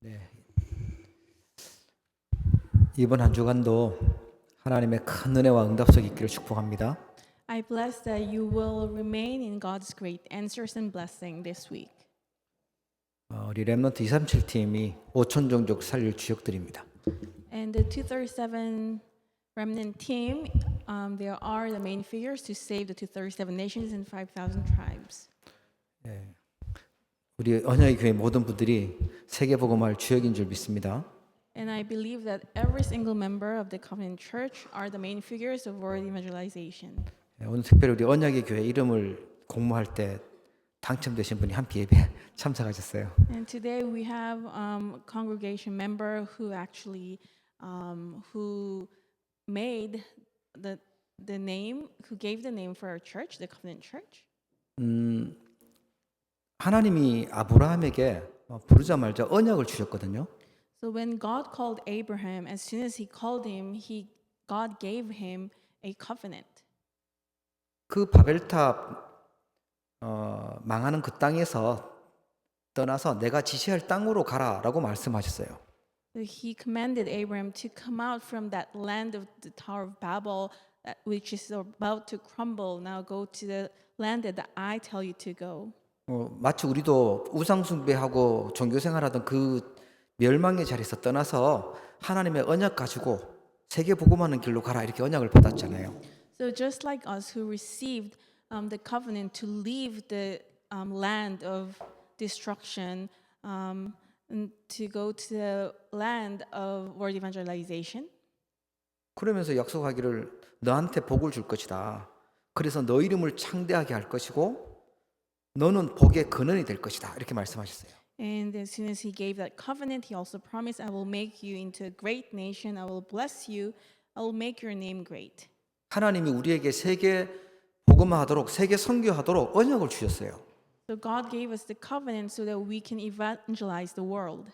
네, 이번 한 주간도 하나님의 큰 은혜와 응답속이 있기를 축복합니다. I bless that you will remain in God's great answers and blessing this week. 우리 렘넌트 237팀이 5천 종족 살릴 주역들입니다. And the 237 remnant team, there are the main figures to save the 237 nations and 5,000 tribes. 우리 언약의 교회 모든 분들이 세계복음할 주역인 줄 믿습니다. And I believe that every single member of the Covenant Church are the main figures of world evangelization. 오늘 특별히 우리 언약의 교회 이름을 공모할 때 당첨되신 분이 함께 예배에 참석하셨어요. And today we have congregation member who actually who made the name, who gave the name for our church, the Covenant Church. 하나님이 아브라함에게 부르자마자 언약을 주셨거든요. So when God called Abraham, as soon as He called him, God gave him a covenant. 그 바벨탑 망하는 그 땅에서 떠나서 내가 지시할 땅으로 가라라고 말씀하셨어요. So He commanded Abraham to come out from that land of the Tower of Babel, which is about to crumble. Now go to the land that I tell you to go. 마치 우리도 우상 숭배하고 종교 생활하던 그 멸망의 자리에서 떠나서 하나님의 언약 가지고 세계 복음하는 길로 가라 이렇게 언약을 받았잖아요. So just like us who received the covenant to leave the land of destruction and to go to the land of world evangelization. 그러면서 약속하기를 너한테 복을 줄 것이다. 그래서 너 이름을 창대하게 할 것이고 너는 복의 근원이 될 것이다. 이렇게 말씀하셨어요. And as soon as he gave that covenant, he also promised, I will make you into a great nation. I will bless you. I will make your name great. 하나님이 우리에게 세계 복음화하도록 세계 선교하도록 언약을 주셨어요. So God gave us the covenant so that we can evangelize the world.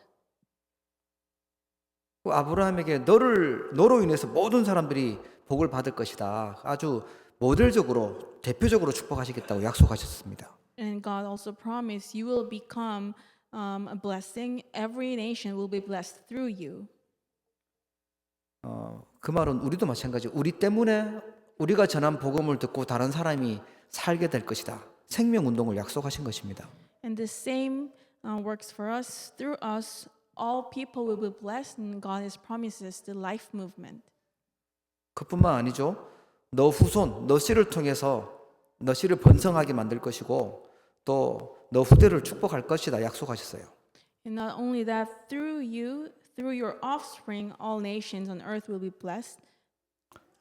아브라함에게 너로 인해서 모든 사람들이 복을 받을 것이다. 아주 모델적으로 대표적으로 축복하시겠다고 약속하셨습니다. And God also promised you will become a blessing. Every nation will be blessed through you. 그 말은 우리도 마찬가지. 우리 때문에 우리가 전한 복음을 듣고 다른 사람이 살게 될 것이다. 생명 운동을 약속하신 것입니다. And the same works for us. Through us, all people will be blessed, and God has promised us the life movement. 그뿐만 아니죠. 너 후손, 너 씨를 통해서 너 씨를 번성하게 만들 것이고 또 너 후대를 축복할 것이다 약속하셨어요. And not only that, through you, through your offspring, all nations on earth will be blessed.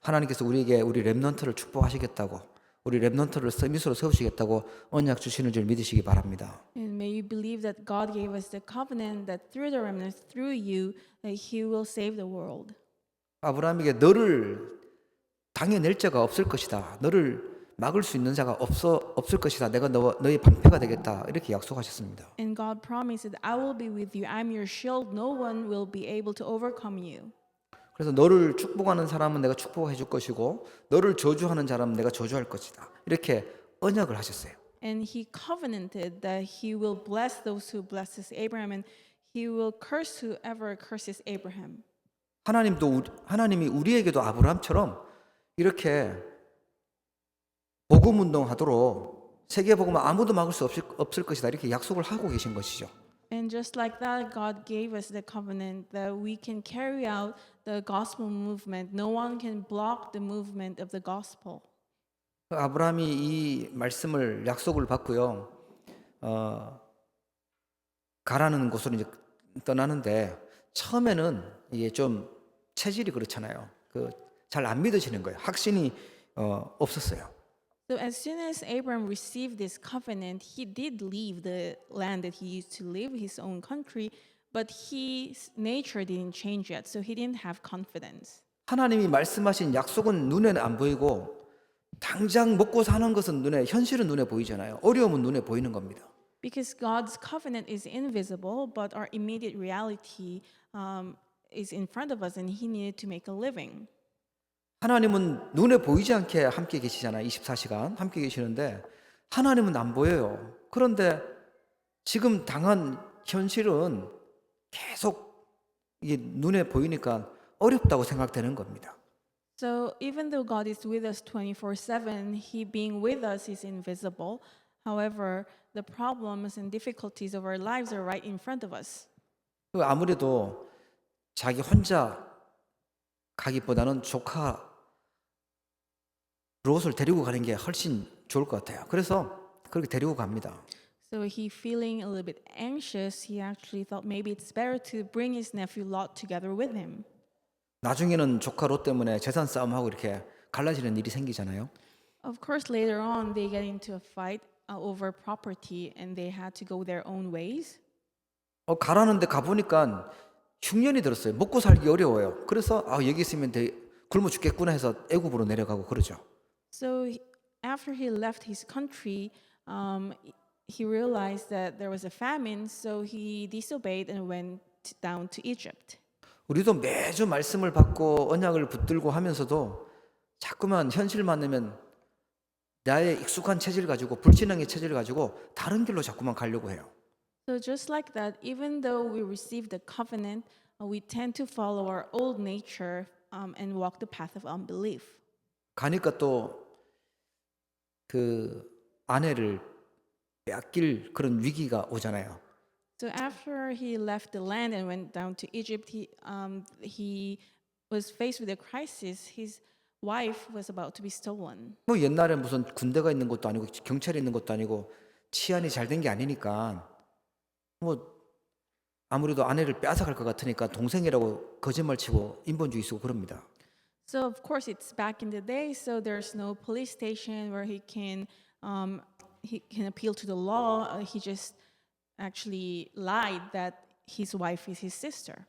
하나님께서 우리에게 우리 렘넌트를 축복하시겠다고 우리 렘넌트를 밑으로 세우시겠다고 언약 주시는 줄 믿으시기 바랍니다. And may you believe that God gave us the covenant that through the remnants, through you, that He will save the world. 아브라함에게 너를 당해낼 자가 없을 것이다. 너를 막을 수 있는 자가 없을 것이다. 내가 너의 방패가 되겠다. 이렇게 약속하셨습니다. And God promised that I will be with you. I'm your shield. No one will be able to overcome you. 그래서 너를 축복하는 사람은 내가 축복해 줄 것이고 너를 저주하는 사람은 내가 저주할 것이다. 이렇게 언약을 하셨어요. And He covenanted that He will bless those who blesses Abraham, and He will curse whoever curses Abraham. 하나님이 우리에게도 아브라함처럼 이렇게 복음 운동하도록 세계 복음은 아무도 막을 수 없을 것이다. 이렇게 약속을 하고 계신 것이죠. And just like that, God gave us the covenant that we can carry out the gospel movement. No one can block the movement of the gospel. 아브라함이 이 말씀을 약속을 받고요. 가라는 곳으로 이제 떠나는데 처음에는 이게 좀 체질이 그렇잖아요. 잘 안 믿으시는 거예요. 확신이 없었어요. So as soon as Abraham received this covenant, he did leave the land that he used to live, his own country, but his nature didn't change yet, so he didn't have confidence. 하나님이 말씀하신 약속은 눈에는 안 보이고 당장 먹고 사는 것은 현실은 눈에 보이잖아요. 어려움은 눈에 보이는 겁니다. Because God's covenant is invisible, but our immediate reality is in front of us, and he needed to make a living. 하나님은 눈에 보이지 않게 함께 계시잖아요. 24시간 함께 계시는데 하나님은 안 보여요. 그런데 지금 당한 현실은 계속 이게 눈에 보이니까 어렵다고 생각되는 겁니다. So even though God is with us 24/7, He being with us is invisible. However, the problems and difficulties of our lives are right in front of us. 아무래도 자기 혼자 가기보다는 조카 롯을 데리고 가는 게 훨씬 좋을 것 같아요. 그래서 그렇게 데리고 갑니다. So he feeling a little bit anxious, he actually thought maybe it's better to bring his nephew Lot together with him. 나중에는 조카 롯 때문에 재산 싸움하고 이렇게 갈라지는 일이 생기잖아요. Of course, later on they get into a fight over property and they had to go their own ways. 가라는데 가보니까 흉년이 들었어요. 먹고 살기 어려워요. 그래서 여기 있으면 굶어 죽겠구나 해서 애굽으로 내려가고 그러죠. So after he left his country, he realized that there was a famine, so he disobeyed and went down to Egypt. 우리도 매주 말씀을 받고 언약을 붙들고 하면서도 자꾸만 현실 만나면 나의 익숙한 체질 가지고 불신앙의 체질 가지고 다른 길로 자꾸만 가려고 해요. So just like that, even though we receive the covenant, we tend to follow our old nature and walk the path of unbelief. 가니까 또 그 아내를 빼앗길 그런 위기가 오잖아요. So after he left the land and went down to Egypt, he was faced with a crisis. His wife was about to be stolen. 뭐 옛날에 무슨 군대가 있는 것도 아니고 경찰이 있는 것도 아니고 치안이 잘 된 게 아니니까 뭐 아무래도 아내를 빼앗아갈 것 같으니까 동생이라고 거짓말 치고 인본주의 쓰고 그럽니다. So of course it's back in the day, so there's no police station where he can appeal to the law. He just actually lied that his wife is his sister.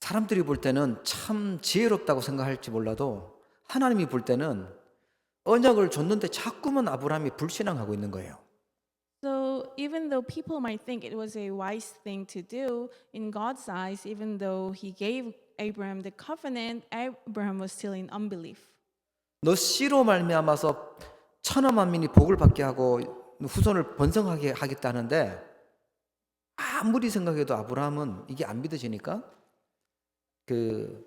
사람들이 볼 때는 참 지혜롭다고 생각할지 몰라도 하나님이 볼 때는 언약을 줬는데 자꾸만 아브라함이 불신앙하고 있는 거예요. So even though people might think it was a wise thing to do, in God's eyes, even though He gave Abraham the covenant, Abraham was still in unbelief. 너 씨로 말미암아서 천하 만민이 복을 받게 하고 후손을 번성하게 하겠다는데 아무리 생각해도 아브라함은 이게 안 믿어지니까 그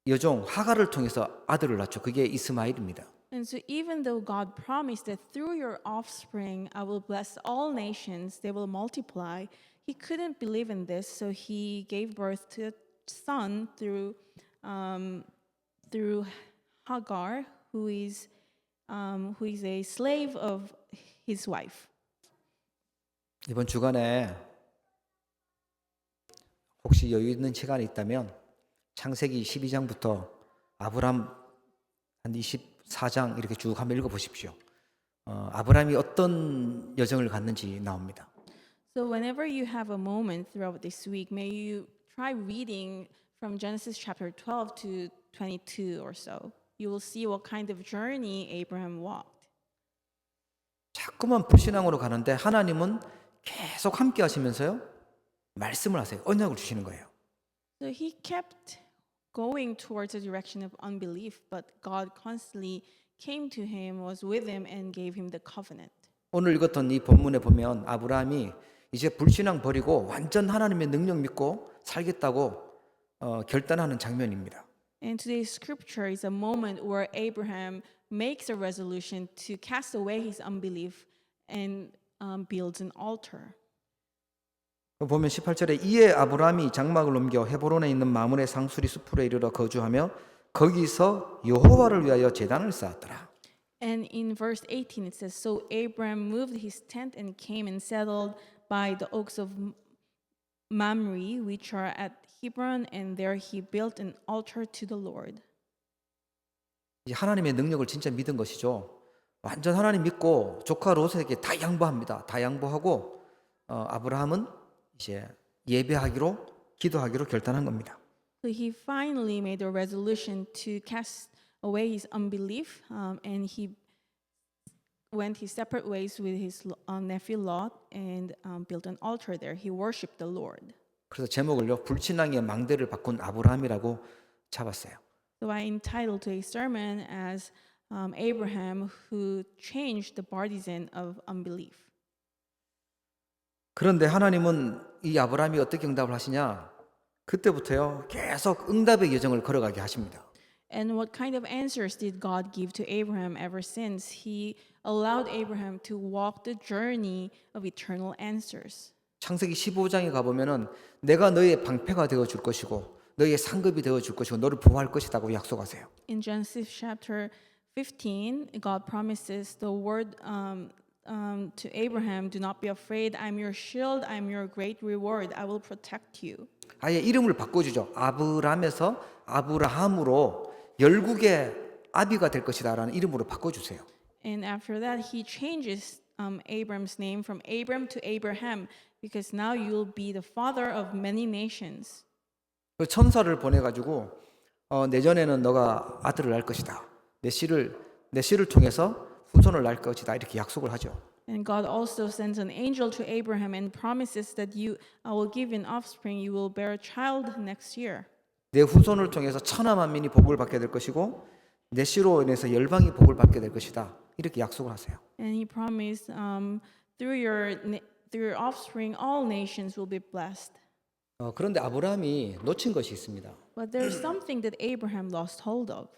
여종 하갈을 통해서 아들을 낳죠. 그게 이스마엘입니다. And so even though God promised that through your offspring I will bless all nations, they will multiply, he couldn't believe in this, so he gave birth to a son through Hagar, who is a slave of his wife. 이번 주간에 혹시 여유 있는 시간이 있다면 창세기 12장부터 아브람 한 24장 이렇게 쭉 한번 읽어보십시오. 아브람이 어떤 여정을 갔는지 나옵니다. So whenever you have a moment throughout this week, may you try reading from Genesis chapter 12 to 22 or so. You will see what kind of journey Abraham walked. 자꾸만 불신앙으로 가는데 하나님은 계속 함께 하시면서요. 말씀을 하세요. 언약을 주시는 거예요. So he kept going towards the direction of unbelief, but God constantly came to him, was with him, and gave him the covenant. 오늘 읽었던 이 본문에 보면 아브라함이 이제 불신앙 버리고 완전 하나님의 능력 믿고 살겠다고 결단하는 장면입니다. And today's scripture is a moment where Abraham makes a resolution to cast away his unbelief and builds an altar. 보면 18절에 이에 아브라함이 장막을 옮겨 헤브론에 있는 마므레 상수리 숲으로 이르러 거주하며 거기서 여호와를 위하여 제단을 쌓았더라. And in verse 18 it says, So Abraham moved his tent and came and settled by the oaks of Mamre, which are at Hebron, and there he built an altar to the Lord. 이 하나님의 능력을 진짜 믿은 것이죠. 완전 하나님 믿고 조카 롯에게 다 양보합니다. 다 양보하고 아브라함은 이제 예배하기로 기도하기로 결단한 겁니다. So he finally made a resolution to cast away his unbelief, and he went his separate ways with his nephew Lot and built an altar there. He worshipped the Lord. 그래서 제목을요 불신앙의 망대를 바꾼 아브라함이라고 잡았어요. So I entitled today's sermon as Abraham who changed the partisan of unbelief. 그런데 하나님은 이 아브라함이 어떻게 응답을 하시냐? 그때부터요 계속 응답의 여정을 걸어가게 하십니다. And what kind of answers did God give to Abraham ever since? He allowed Abraham to walk the journey of eternal answers. 창세기 15장에 가보면은 내가 너의 방패가 되어 줄 것이고 너의 상급이 되어 줄 것이고 너를 보호할 것이라고 약속하세요. In Genesis chapter 15, God promises the word to Abraham, do not be afraid. I'm your shield. I'm your great reward. I will protect you. 아예 이름을 바꿔주죠. 아브람에서 아브라함으로 열국의 아비가 될 것이다라는 이름으로 바꿔주세요. And after that, he changes Abram's name from Abram to Abraham because now you'll be the father of many nations. 그 천사를 보내가지고 내전에는 너가 아들을 낳을 것이다. 내 씨를 통해서 후손을 낳을 것이다. 이렇게 약속을 하죠. And God also sends an angel to Abraham and promises that I will give you an offspring. You will bear a child next year. 내 후손을 통해서 천하 만민이 복을 받게 될 것이고 내 씨로 인해서 열방이 복을 받게 될 것이다. 이렇게 약속을 하세요. And he promised through your offspring, all nations will be blessed. 그런데 아브라함이 놓친 것이 있습니다. But there's something that Abraham lost hold of.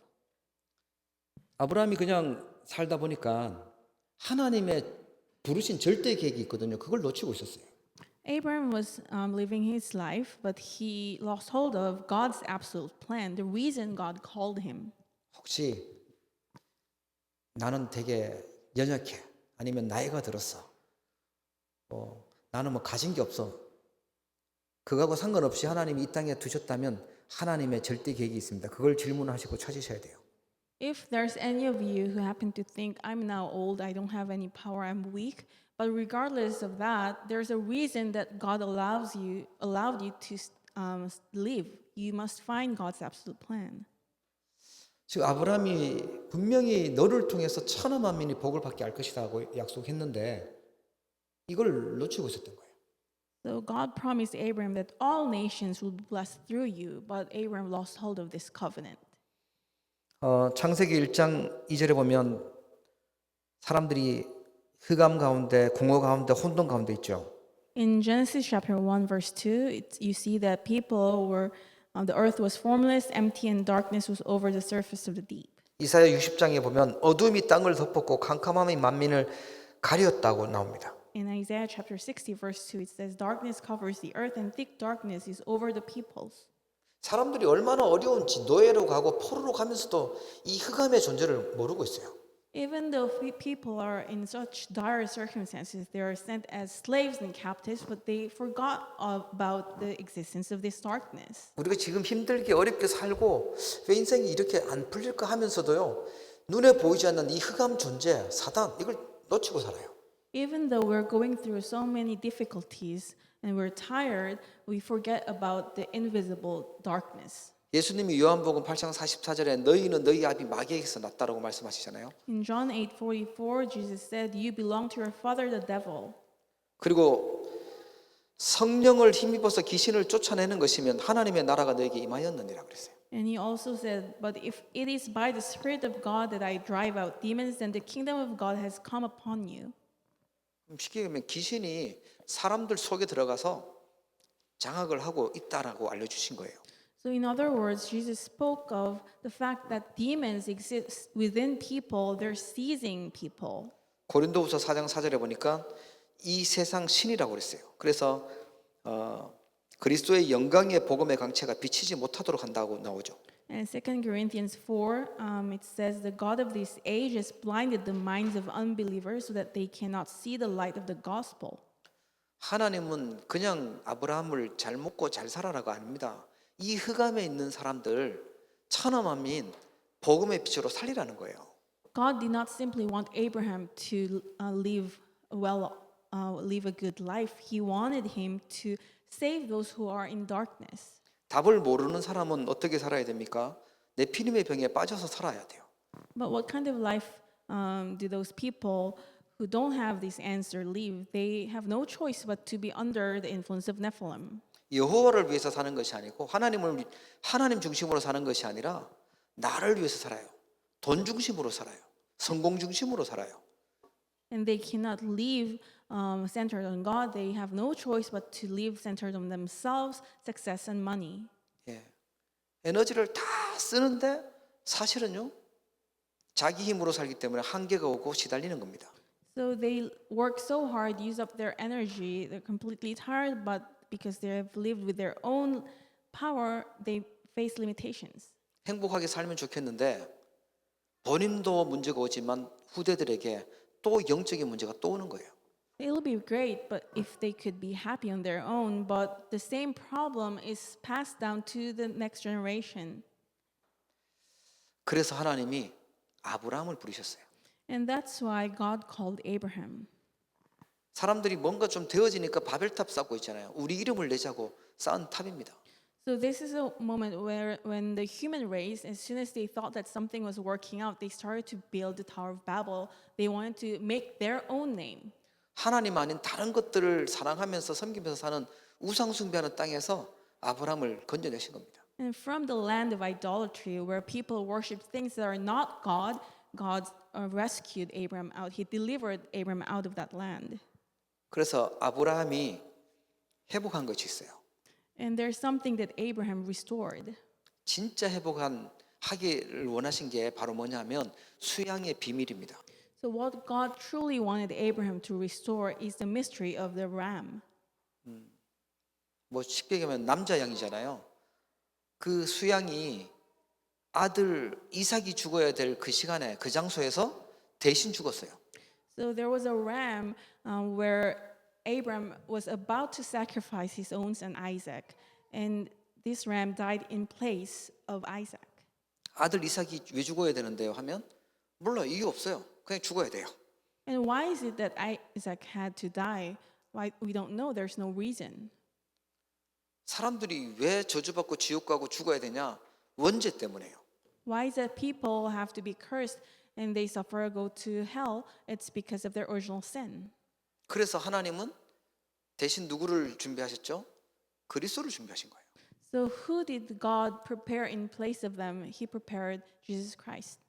아브라함이 그냥 살다 보니까 하나님의 부르신 절대 계획이 있거든요. 그걸 놓치고 있었어요. Abraham was living his life, but he lost hold of God's absolute plan, the reason God called him. 혹시 나는 되게 연약해. 아니면 나이가 들었어. 나는 뭐 가진 게 없어. 그거하고 상관없이 하나님이 이 땅에 두셨다면 하나님의 절대 계획이 있습니다. 그걸 질문하시고 찾으셔야 돼요. If there's any of you who happen to think, I'm now old, I don't have any power, I'm weak, but regardless of that, there's a reason that God allowed you to live. You must find God's absolute plan. 지금 아브라함이 분명히 너를 통해서 천하 만민이 복을 받게 할 것이라고 약속했는데 이걸 놓치고 있었던 거예요. So God promised Abraham that all nations will be blessed through you, but Abraham lost hold of this covenant. 창세기 1장 2절에 보면 사람들이 흑암 가운데 공허 가운데 혼돈 가운데 있죠. In Genesis chapter 1 verse 2, you see that people were the earth was formless, empty, and darkness was over the surface of the deep. 이사야 60장에 보면 어둠이 땅을 덮었고 캄캄함이 만민을 가렸다고 나옵니다. In Isaiah chapter 60 verse 2, it says, darkness covers the earth and thick darkness is over the peoples. 사람들이 얼마나 어려운지 노예로 가고 포로로 가면서도 이 흑암의 존재를 모르고 있어요. Even though people are in such dire circumstances, they are sent as slaves and captives, but they forgot about the existence of this darkness. 우리가 지금 힘들게 어렵게 살고 왜 인생이 이렇게 안 풀릴까 하면서도요. 눈에 보이지 않는 이 흑암 존재, 사단 이걸 놓치고 살아요. Even though we're going through so many difficulties and we're tired, we forget about the invisible darkness. 예수님이 요한복음 8장 44절에 너희는 너희 아비 마귀에게서 났다라고 말씀하시잖아요. In John 8:44, Jesus said, "You belong to your father, the devil." 그리고 성령을 힘입어서 귀신을 쫓아내는 것이면 하나님의 나라가 너에게 임하였느니라 그랬어요. And he also said, "But if it is by the Spirit of God that I drive out demons, then the kingdom of God has come upon you." 쉽게 얘기하면 귀신이 사람들 속에 들어가서 장악을 하고 있다라고 알려주신 거예요. So in other words, Jesus spoke of the fact that demons exist within people, they're seizing people. 고린도후서 4장 4절에 보니까 이 세상 신이라고 그랬어요. 그래서 그리스도의 영광의 복음의 강체가 비치지 못하도록 한다고 나오죠. And 2 Corinthians 4, it says, "The God of this age has blinded the minds of unbelievers so that they cannot see the light of the gospel." 하나님은 그냥 아브라함을 잘 먹고 잘 살아라가 아닙니다. 이 흑암에 있는 사람들 천하 만민 복음의 빛으로 살리라는 거예요. God did not simply want Abraham to live a good life. He wanted him to save those who are in darkness. 답을 모르는 사람은 어떻게 살아야 됩니까? 내 피림의 병에 빠져서 살아야 돼요. But what kind of life do those people who don't have this answer live? They have no choice but to be under the influence of Nephilim. 여호와를 위해서 사는 것이 아니고 하나님 중심으로 사는 것이 아니라 나를 위해서 살아요. 돈 중심으로 살아요. 성공 중심으로 살아요. And they cannot live centered on God. They have no choice but to live centered on themselves, success, and money. 예. 에너지를 다 쓰는데 사실은요, 자기 힘으로 살기 때문에 한계가 오고 시달리는 겁니다. So they work so hard, use up their energy. They're completely tired, but because they have lived with their own power, they face limitations. 행복하게 살면 좋겠는데 본인도 문제가 오지만 후대들에게 또 영적인 문제가 또 오는 거예요. It'll be great, but if they could be happy on their own, but the same problem is passed down to the next generation. 그래서 하나님이 아브라함을 부르셨어요. And that's why God called Abraham. 사람들이 뭔가 좀 되어지니까 바벨탑 쌓고 있잖아요. 우리 이름을 내자고 쌓은 탑입니다. So this is a moment where when the human race, as soon as they thought that something was working out, they started to build the Tower of Babel. They wanted to make their own name. 하나님 아닌 다른 것들을 사랑하면서 섬기면서 사는 우상 숭배하는 땅에서 아브라함을 건져내신 겁니다. And from the land of idolatry, where people worship things that are not God, God rescued Abraham out. He delivered Abraham out of that land. 그래서 아브라함이 회복한 것이 있어요. And there's something that Abraham restored. 진짜 하기를 원하신 게 바로 뭐냐면 수양의 비밀입니다. So what God truly wanted Abraham to restore is the mystery of the ram. 뭐 쉽게 얘기하면 남자 양이잖아요. 그 수양이 아들 이삭이 죽어야 될 그 시간에 그 장소에서 대신 죽었어요. So there was a ram where Abraham was about to sacrifice his own son Isaac, and this ram died in place of Isaac. 아들 이삭이 왜 죽어야 되는데요? 하면 몰라 이유 없어요. 그냥 죽어야 돼요. And why is it that Isaac had to die? Why we don't know. There's no reason. 사람들이 왜 저주받고 지옥 가고 죽어야 되냐? 원죄 때문에요. Why is that people have to be cursed and they suffer or go to hell? It's because of their original sin. 그래서 하나님은 대신 누구를 준비하셨죠? 그리스도를 준비하신 거예요. So who did God prepare in place of them? He prepared Jesus Christ.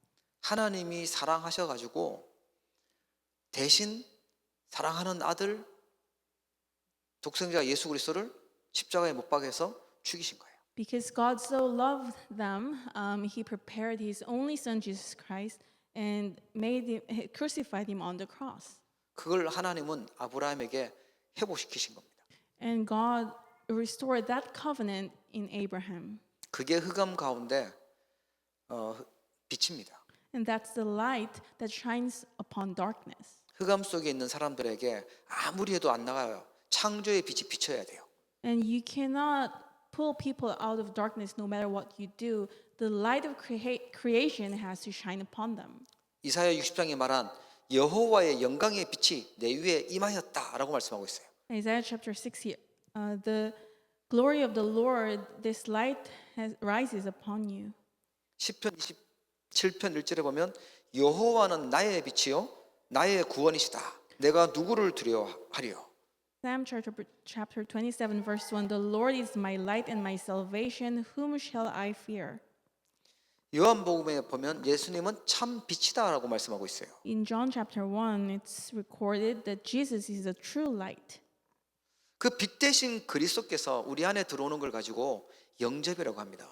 하나님이 사랑하셔가지고 대신 사랑하는 아들 독생자 예수 그리스도를 십자가에 못 박아서 죽이신 거예요. Because God so loved them, He prepared His only Son Jesus Christ and crucified Him on the cross. 그걸 하나님은 아브라함에게 회복시키신 겁니다. And God restored that covenant in Abraham. 그게 흑암 가운데 빛입니다. And that's the light that shines upon darkness. 흑암 속에 있는 사람들에게 아무리 해도 안 나가요. 창조의 빛이 비춰야 돼요. And you cannot pull people out of darkness no matter what you do. The light of creation has to shine upon them. 이사야 60장에 말한 여호와의 영광의 빛이 내 위에 임하였다라고 말씀하고 있어요. Isaiah chapter 6 here. The glory of the Lord, this light rises upon you. 시편 27편 1절에 보면 여호와는 나의 빛이요 나의 구원이시다. 내가 누구를 두려워하리요. Psalm chapter 27 verse 1. The Lord is my light and my salvation. Whom shall I fear? 요한복음에 보면 예수님은 참 빛이다라고 말씀하고 있어요. In John chapter 1, it's recorded that Jesus is the true light. 그 빛 대신 그리스도께서 우리 안에 들어오는 걸 가지고 영접이라고 합니다.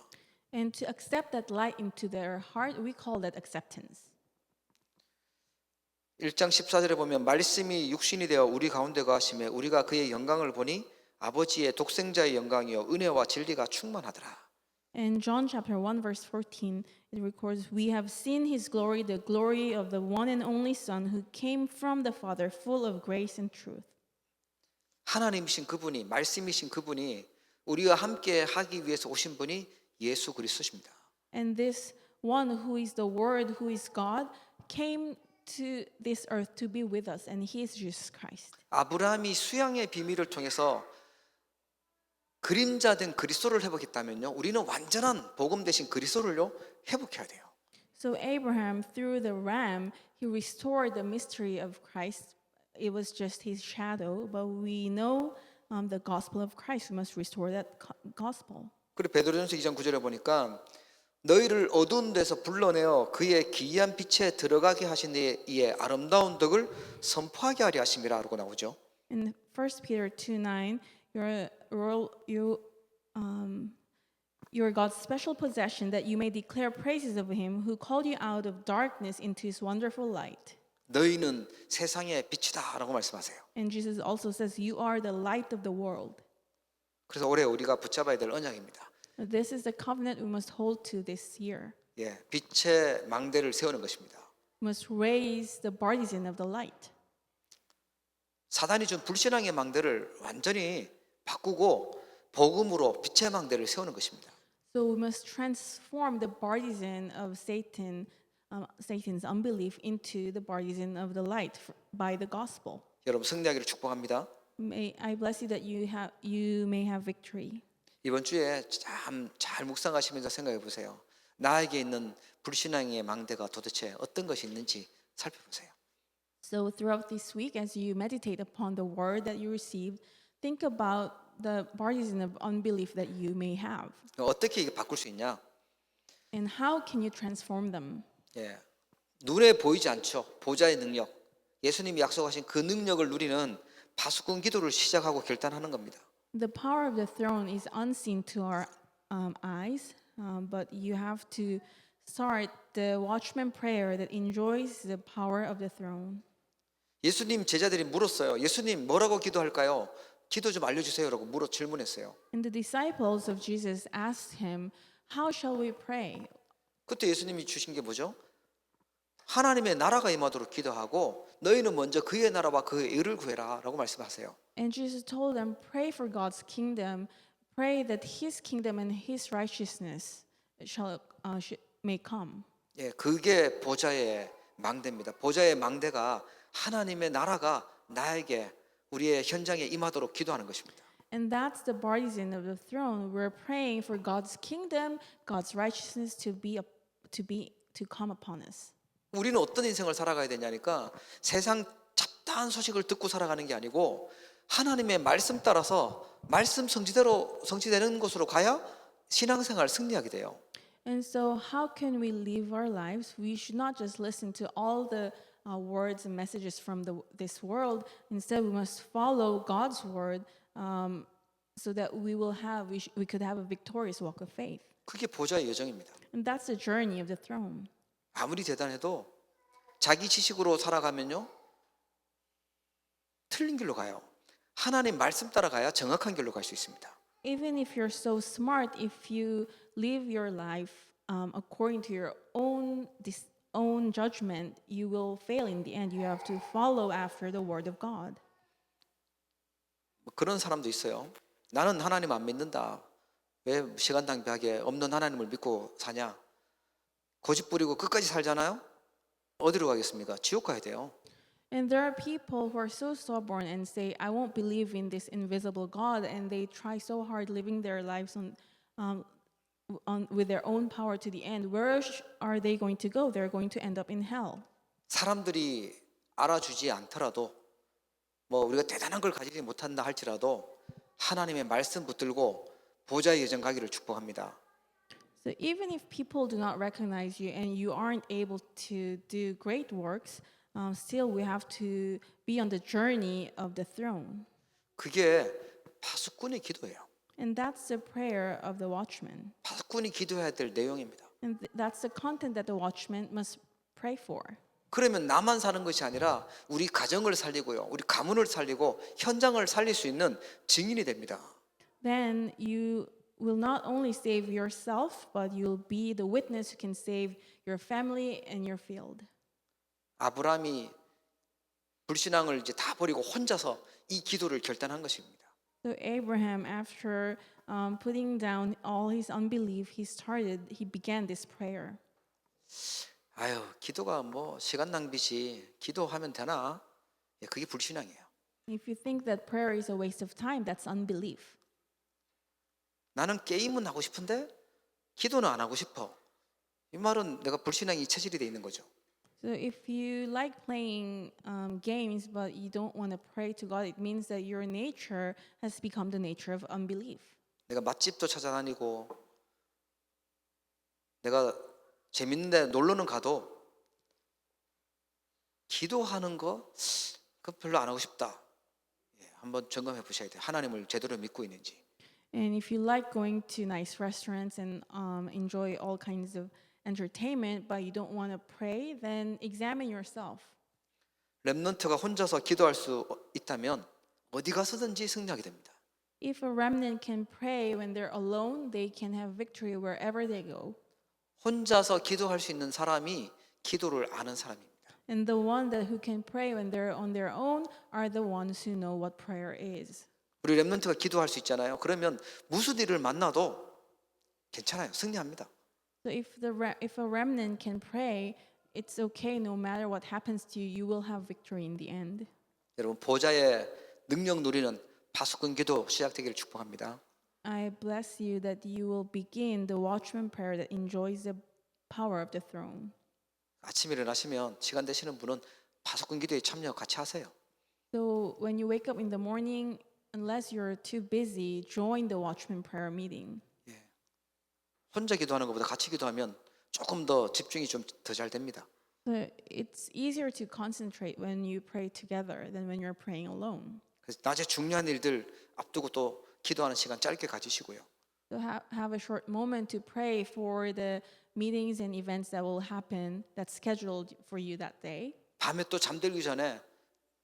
And to accept that light into their heart, we call that acceptance. 1장 14절에 보면 말씀이 육신이 되어 우리 가운데 거하심에 우리가 그의 영광을 보니 아버지의 독생자의 영광이요 은혜와 진리가 충만하더라. In John chapter 1 verse 14, it records, we have seen his glory, the glory of the one and only Son who came from the Father, full of grace and truth. 하나님이신 그분이 말씀이신 그분이 우리와 함께 하기 위해서 오신 분이 예수 그리스도십니다. And this one who is the Word, who is God, came to this earth to be with us, and he is Jesus Christ. 아브라함이 수양의 비밀을 통해서 그림자된 그리스도를 회복했다면요, 우리는 완전한 복음 대신 그리스도를요 회복해야 돼요. So Abraham, through the ram, he restored the mystery of Christ. It was just his shadow, but we know the gospel of Christ. We must restore that gospel. 그리고 베드로전서 2장 9절에 보니까 너희를 어두운 데서 불러내어 그의 기이한 빛에 들어가게 하신 이의 아름다운 덕을 선포하게 하려 하심이라 라고 나오죠. In 1 Peter 2:9, you're God's special possession that you may declare praises of him who called you out of darkness into his wonderful light. 너희는 세상의 빛이다 라고 말씀하세요. And Jesus also says, you are the light of the world. 그래서 올해 우리가 붙잡아야 될 언약입니다. This is the covenant we must hold to this year. 예, 빛의 망대를 세우는 것입니다. We must raise the partisan of the light. 사단이 준 불신앙의 망대를 완전히 바꾸고 복음으로 빛의 망대를 세우는 것입니다. So we must transform the partisan of Satan's unbelief into the partisan of the light by the gospel. 여러분 승리하기를 축복합니다. May I bless you that you may have victory. 이번 주에 참 잘 묵상하시면서 생각해 보세요. 나에게 있는 불신앙의 망대가 도대체 어떤 것이 있는지 살펴보세요. So throughout this week, as you meditate upon the word that you received, think about the partisan of unbelief that you may have. 어떻게 이게 바꿀 수 있냐? And how can you transform them? 예, 눈에 보이지 않죠. 보좌의 능력. 예수님이 약속하신 그 능력을 누리는 파수꾼 기도를 시작하고 결단하는 겁니다. The power of the throne is unseen to our eyes, but you have to start the watchman prayer that enjoys the power of the throne. 예수님 제자들이 물었어요. 예수님 뭐라고 기도할까요? 기도 좀 알려주세요라고 질문했어요. And the disciples of Jesus asked him, how shall we pray? 그때 예수님이 주신 게 뭐죠? 하나님의 나라가 임하도록 기도하고 너희는 먼저 그의 나라와 그의 의를 구해라 라고 말씀하세요. And Jesus told them, pray for God's kingdom, pray that his kingdom and his righteousness may come. 예, 그게 보좌의 망대입니다. 보좌의 망대가 하나님의 나라가 나에게 우리의 현장에 임하도록 기도하는 것입니다. And that's the partisan of the throne. We're praying for God's kingdom, God's righteousness to come upon us. 우리는 어떤 인생을 살아가야 되냐니까 세상 잡다한 소식을 듣고 살아가는 게 아니고 하나님의 말씀 따라서 말씀 성취되는 곳으로 가야 신앙생활 승리하게 돼요. And so how can we live our lives? We should not just listen to all the words and messages from this world. Instead, we must follow God's word so that we could have a victorious walk of faith. 그게 보좌의 여정입니다. And that's the journey of the throne. 아무리 대단해도 자기 지식으로 살아가면요 틀린 길로 가요. 하나님 말씀 따라가야 정확한 길로 갈 수 있습니다. Even if you're so smart, if you live your life according to your own judgment, you will fail in the end. You have to follow after the word of God. 그런 사람도 있어요. 나는 하나님 안 믿는다. 왜 시간 낭비하게 없는 하나님을 믿고 사냐? 고집 부리고 끝까지 살잖아요. 어디로 가겠습니까? 지옥 가야 돼요. And there are people who are so stubborn and say, I won't believe in this invisible God, and they try so hard living their lives with their own power to the end. Where are they going to go? They're going to end up in hell. 사람들이 알아주지 않더라도 우리가 대단한 걸 가지지 못한다 할지라도 하나님의 말씀 붙들고 보좌의 여정 가기를 축복합니다. So even if people do not recognize you and you aren't able to do great works, still we have to be on the journey of the throne. 그게 파수꾼의 기도예요. And that's the prayer of the watchman. 파수꾼이 기도해야 될 내용입니다. And that's the content that the watchman must pray for. 그러면 나만 사는 것이 아니라 우리 가정을 살리고요. 우리 가문을 살리고 현장을 살릴 수 있는 증인이 됩니다. Then you will not only save yourself, but you'll be the witness who can save your family and your field. 아브라함이 불신앙을 이제 다 버리고 혼자서 이 기도를 결단한 것입니다. So Abraham, after putting down all his unbelief, he began this prayer. 아유, 기도가 시간 낭비지. 기도하면 되나? 예, 그게 불신앙이에요. If you think that prayer is a waste of time, that's unbelief. 나는 게임은 하고 싶은데 기도는 안 하고 싶어. 이 말은 내가 불신앙이 체질이 돼 있는 거죠. So if you like playing games but you don't want to pray to God, it means that your nature has become the nature of unbelief. 내가 맛집도 찾아다니고 내가 재밌는데 놀러는 가도 기도하는 거 그 별로 안 하고 싶다. 예, 한번 점검해 보셔야 돼요. 하나님을 제대로 믿고 있는지. And if you like going to nice restaurants and enjoy all kinds of entertainment, but you don't want to pray, then examine yourself. 렘넌트가 혼자서 기도할 수 있다면 어디 가서든지 승리하게 됩니다. If a remnant can pray when they're alone, they can have victory wherever they go. 혼자서 기도할 수 있는 사람이 기도를 아는 사람입니다. And the one that who can pray when they're on their own are the ones who know what prayer is. 우리 렘넌트가 기도할 수 있잖아요. 그러면 무슨 일을 만나도 괜찮아요. 승리합니다. So if a remnant can pray, it's okay no matter what happens to you, you will have victory in the end. 여러분 보좌의 능력 누리는 파수꾼 기도 시작되기를 축복합니다. I bless you that you will begin the watchman prayer that enjoys the power of the throne. 아침에 일어나시면 시간 되시는 분은 파수꾼 기도에 참여 같이 하세요. So when you wake up in the morning, unless you're too busy, join the watchman prayer meeting. 혼자 기도하는 것보다 같이 기도하면 조금 더 집중이 좀 더 잘 됩니다. So it's easier to concentrate when you pray together than when you're praying alone. 그래서 낮에 중요한 일들 앞두고 또 기도하는 시간 짧게 가지시고요. So have a short moment to pray for the meetings and events that will happen that's scheduled for you that day. 밤에 또 잠들기 전에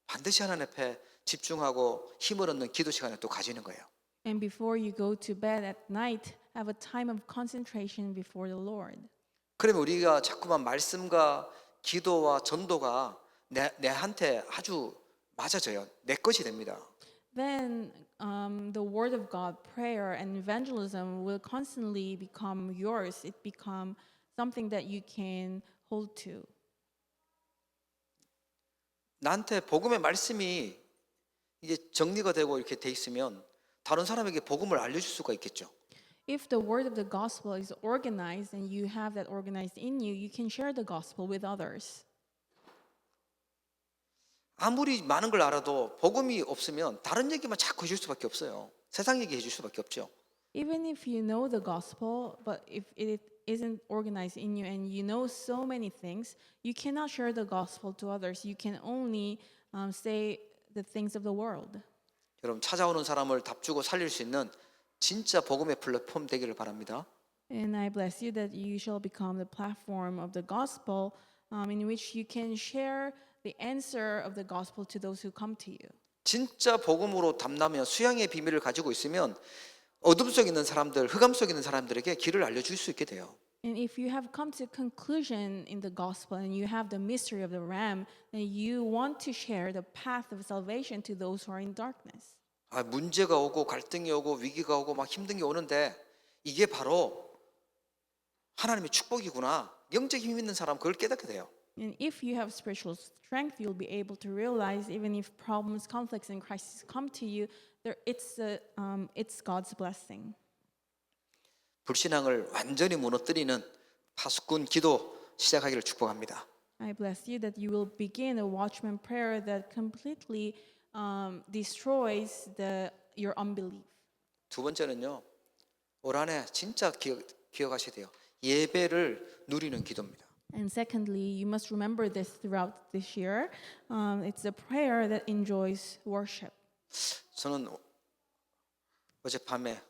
반드시 하나님 앞에 집중하고 힘을 얻는 기도 시간을 또 가지는 거예요. And before you go to bed at night, have a time of concentration before the Lord. 그러면 우리가 자꾸만 말씀과 기도와 전도가 내한테 아주 맞아져요. 내 것이 됩니다. Then the word of God, prayer, and evangelism will constantly become yours. It become something that you can hold to. 나한테 복음의 말씀이 이게 정리가 되고 이렇게 돼 있으면 다른 사람에게 복음을 알려줄 수가 있겠죠. If the word of the gospel is organized and you have that organized in you, you can share the gospel with others. 아무리 많은 걸 알아도 복음이 없으면 다른 얘기만 자꾸 해줄 수밖에 없어요. 세상 얘기 해줄 수밖에 없죠. Even if you know the gospel, but if it isn't organized in you and you know so many things, you cannot share the gospel to others. You can only say the things of the world. 여러분 찾아오는 사람을 답주고 살릴 수 있는 진짜 복음의 플랫폼 되기를 바랍니다. And I bless you that you shall become the platform of the gospel in which you can share the answer of the gospel to those who come to you. 진짜 복음으로 담나면 수양의 비밀을 가지고 있으면 어둠 속에 있는 사람들, 흑암 속에 있는 사람들에게 길을 알려줄 수 있게 돼요. And if you have come to conclusion in the gospel and you have the mystery of the ram, then you want to share the path of salvation to those who are in darkness. 아, 문제가 오고 갈등이 오고 위기가 오고 막 힘든 게 오는데 이게 바로 하나님의 축복이구나. 영적 힘 있는 사람 그걸 깨닫게 돼요. And if you have spiritual strength, you'll be able to realize even if problems, conflicts, and crises come to you, it's God's blessing. 불신앙을 완전히 무너뜨리는 파수꾼 기도 시작하기를 축복합니다. I bless you that you will begin a watchman prayer that completely destroys your unbelief. 두 번째는요. 올 한해 진짜 기억하셔야 돼요. 예배를 누리는 기도입니다. And secondly, you must remember this throughout this year. It's a prayer that enjoys worship. 저는 어젯밤에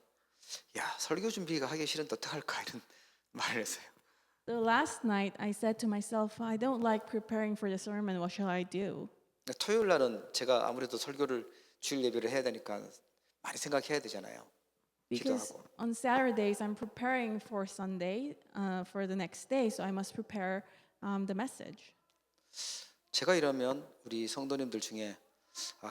설교 준비가 하기 싫은데 어떡할까 이런 말을 했어요. So last night I said to myself, I don't like preparing for the sermon. What shall I do? 토요일 날은 제가 아무래도 설교를 주일 예배를 해야 되니까 많이 생각해야 되잖아요. Because 기도하고. on Saturdays I'm preparing for Sunday, for the next day, so I must prepare the message. 제가 이러면 우리 성도님들 중에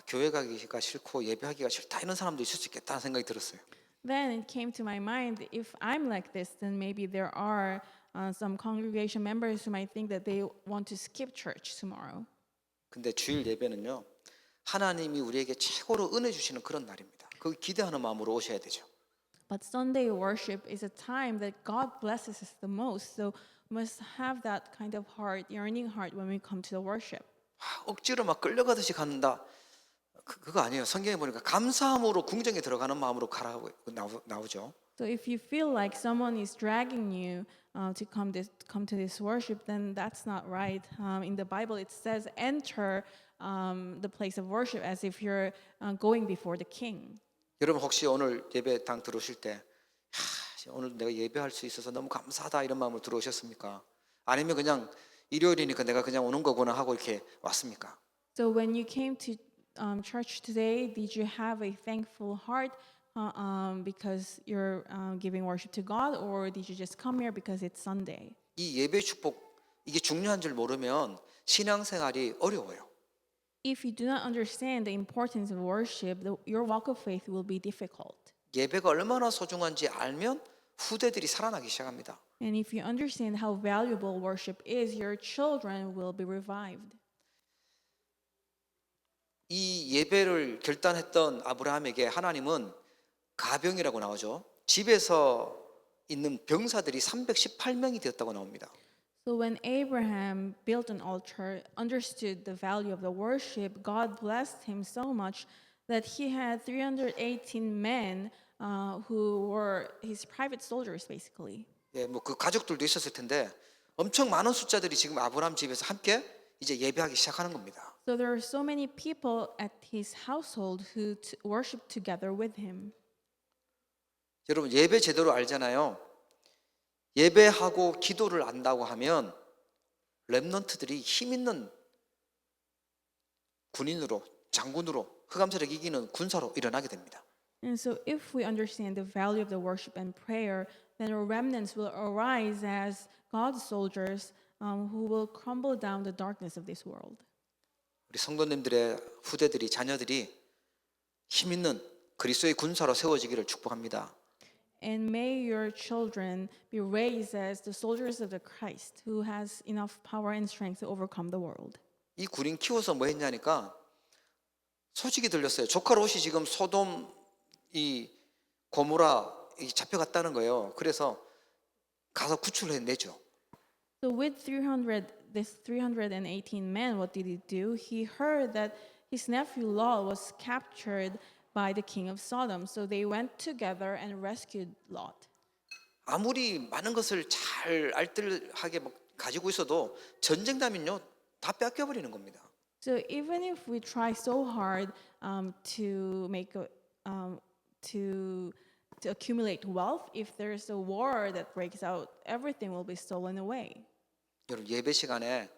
교회 가기가 싫고 예배하기가 싫다 이런 사람도 있을 수 있겠다는 생각이 들었어요. Then it came to my mind, if I'm like this, then maybe there are some congregation members who might think that they want to skip church tomorrow. 근데 주일 예배는요. 하나님이 우리에게 최고로 은혜 주시는 그런 날입니다. 그 기대하는 마음으로 오셔야 되죠. But Sunday worship is a time that God blesses us the most, so we must have that kind of heart, yearning heart when we come to the worship. 억지로 막 끌려가듯이 간다. 그거 아니에요. 성경에 보니까 감사함으로 궁정에 들어가는 마음으로 가라고 나오죠. So if you feel like someone is dragging you to come to this worship, then that's not right. In the Bible, it says, enter the place of worship as if you're going before the king. 여러분 혹시 오늘 예배당 들어오실 때 오늘 내가 예배할 수 있어서 너무 감사하다 이런 마음으로 들어오셨습니까? 아니면 그냥 일요일이니까 내가 그냥 오는 거구나 하고 이렇게 왔습니까? So when you came to church today, did you have a thankful heart because you're giving worship to God, or did you just come here because it's Sunday? 이 예배 축복 이게 중요한 줄 모르면 신앙생활이 어려워요. If you do not understand the importance of worship, your walk of faith will be difficult. 예배가 얼마나 소중한지 알면 후대들이 살아나기 시작합니다. And if you understand how valuable worship is, your children will be revived. 이 예배를 결단했던 아브라함에게 하나님은 가병이라고 나오죠. 집에서 있는 병사들이 318명이 되었다고 나옵니다. So when Abraham built an altar, understood the value of the worship, God blessed him so much that he had 318 men who were his private soldiers, basically. 예, 뭐 그 가족들도 있었을 텐데 엄청 많은 숫자들이 지금 아브라함 집에서 함께 이제 예배하기 시작하는 겁니다. So there are so many people at his household who worship together with him. 여러분 예배 제대로 알잖아요. 예배하고 기도를 안다고 하면 렘넌트들이 힘 있는 군인으로 장군으로 흑암세력 이기는 군사로 일어나게 됩니다. And so if we understand the value of the worship and prayer, then our remnants will arise as God's soldiers who will crumble down the darkness of this world. 우리 성도님들의 후대들이 자녀들이 힘 있는 그리스도의 군사로 세워지기를 축복합니다. And may your children be raised as the soldiers of the Christ who has enough power and strength to overcome the world. 이 군인 키워서 뭐 했냐니까 소식이 들렸어요. 조카 롯이 지금 소돔 이 고모라 잡혀갔다는 거예요. 그래서 가서 구출을 해내죠. So with 318 men, what did he do? He heard that his nephew Lot was captured by the king of Sodom. So they went together and rescued Lot. 아무리 많은 것을 잘 알뜰하게 가지고 있어도 전쟁 나면요 다 뺏겨버리는 겁니다. So even if we try so hard to accumulate wealth, if there's a war that breaks out, everything will be stolen away. 여러분 예배 시간에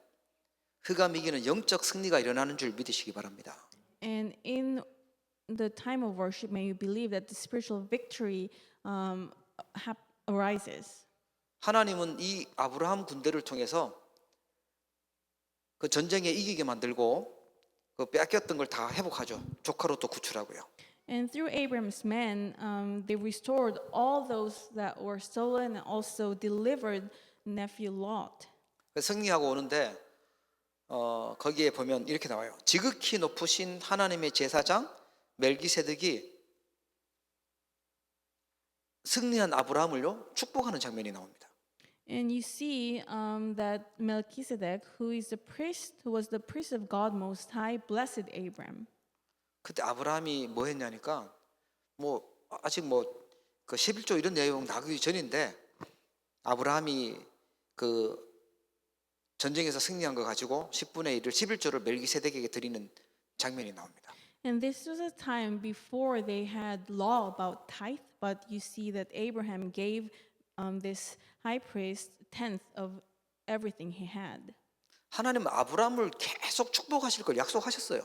흑암 이기는 영적 승리가 일어나는 줄 믿으시기 바랍니다. And in the time of worship, may you believe that the spiritual victory arises. 하나님은 이 아브라함 군대를 통해서 그 전쟁에 이기게 만들고 그 뺏겼던 걸 다 회복하죠. 조카로 또 구출하고요. And through Abraham's men, they restored all those that were stolen and also delivered nephew Lot. 승리하고 오는데 거기에 보면 이렇게 나와요. 지극히 높으신 하나님의 제사장 멜기세덱이 승리한 아브라함을요 축복하는 장면이 나옵니다. And you see that Melchizedek, who is the priest, who was the priest of God Most High, blessed Abraham. 그때 아브라함이 뭐 했냐니까 뭐 아직 뭐 그 11조 이런 내용 나오기 전인데 아브라함이 그 전쟁에서 승리한 거 가지고 10분의 1을 11조를 멜기세덱에게 드리는 장면이 나옵니다. And this was a time before they had law about tithe, but you see that Abraham gave this high priest 10th of everything he had. 하나님은 아브라함을 계속 축복하실 걸 약속하셨어요.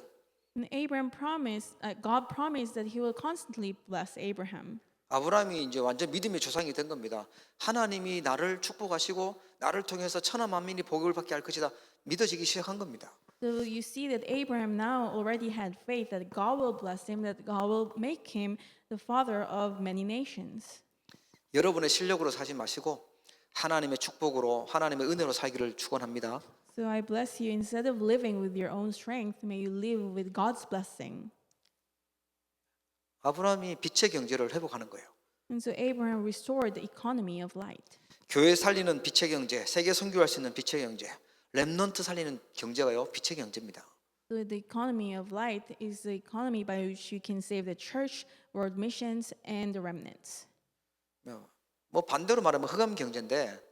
And Abraham promised, God promised that He will constantly bless Abraham. 아브라함이 이제 완전 믿음의 조상이 된 겁니다. 하나님이 나를 축복하시고 나를 통해서 천하 만민이 복을 받게 할 것이다. 믿어지기 시작한 겁니다. So you see that Abraham now already had faith that God will bless him, that God will make him the father of many nations. 여러분의 실력으로 사지 마시고 하나님의 축복으로 하나님의 은혜로 살기를 축원합니다. So I bless you. Instead of living with your own strength, may you live with God's blessing. 아브라함이 빛의 경제를 회복하는 거예요. And so Abraham restored the economy of light. 교회 살리는 빛의 경제, 세계 선교할 수 있는 빛의 경제, 렘넌트 살리는 경제가요 빛의 경제입니다. So the economy of light is the economy by which you can save the church, world missions, and the remnants. 뭐 반대로 말하면 흑암 경제인데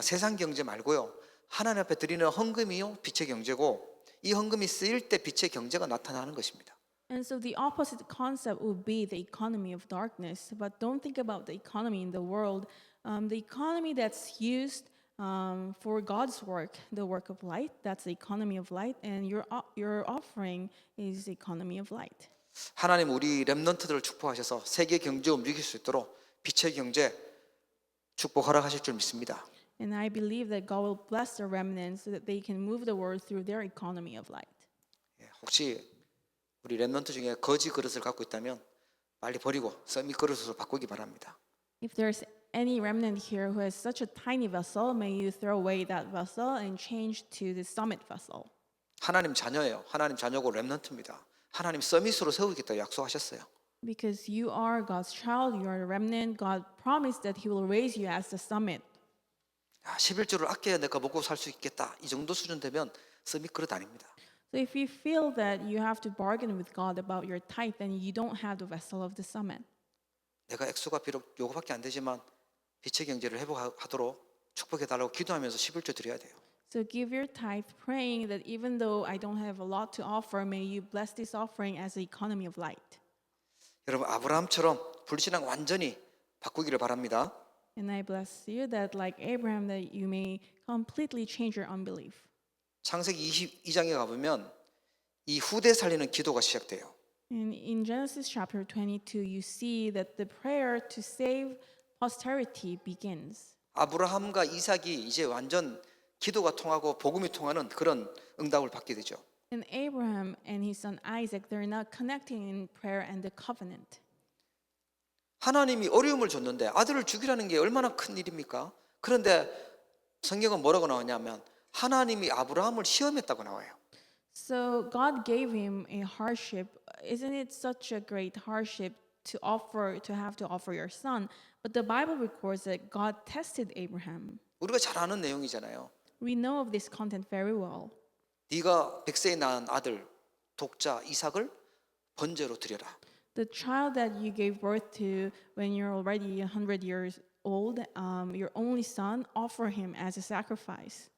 세상 경제 말고요. 하나님 앞에 드리는 헌금이요 빛의 경제고 이 헌금이 쓰일 때 빛의 경제가 나타나는 것입니다. And so the opposite concept would be the economy of darkness. But don't think about the economy in the world. The economy that's used for God's work, the work of light, that's the economy of light. And your offering is the economy of light. 하나님 우리 렘넌트들을 축복하셔서 세계 경제 움직일 수 있도록 빛의 경제 축복 허락하실 줄 믿습니다. And I believe that God will bless the remnants so that they can move the world through their economy of light. 혹시 우리 렘넌트 중에 거지 그릇을 갖고 있다면 빨리 버리고 서밋 그릇으로 바꾸기 바랍니다. If there's any remnant here who has such a tiny vessel, may you throw away that vessel and change to the summit vessel. 하나님 자녀예요. 하나님 자녀고 렘넌트입니다. 하나님 서밋으로 세우겠다고 약속하셨어요. Because you are God's child, you are a remnant. God promised that He will raise you as the summit. 11조를 아껴야 내가 먹고 살 수 있겠다. 이 정도 수준 되면 서밋 그릇 아닙니다. So if you feel that you have to bargain with God about your tithe, then you don't have the vessel of the summit. 내가 액수가 비록 요거밖에 안 되지만 빛의 경제를 회복하도록 축복해 달라고 기도하면서 11조 드려야 돼요. So give your tithe, praying that even though I don't have a lot to offer, may you bless this offering as the economy of light. 여러분 아브라함처럼 불신앙 완전히 바꾸기를 바랍니다. And I bless you that like Abraham, that you may completely change your unbelief. 창세기 22장에 가보면 이 후대 살리는 기도가 시작돼요. And in Genesis chapter 22, you see that the prayer to save posterity begins. 아브라함과 이삭이 이제 완전 기도가 통하고 복음이 통하는 그런 응답을 받게 되죠. And Abraham and his son Isaac, they're now connecting in prayer and the covenant. 하나님이 어려움을 줬는데 아들을 죽이라는 게 얼마나 큰 일입니까? 그런데 성경은 뭐라고 나오냐면 하나님이 아브라함을 시험했다고 나와요. So God gave him a hardship. Isn't it such a great hardship to have to offer your son? But the Bible records that God tested Abraham. 우리가 잘 아는 내용이잖아요. We know of this content very well. 네가 100세에 낳은 아들 독자 이삭을 번제로 드려라. The child that you gave birth to when you're already 100 years old, your only son, offer him as a sacrifice.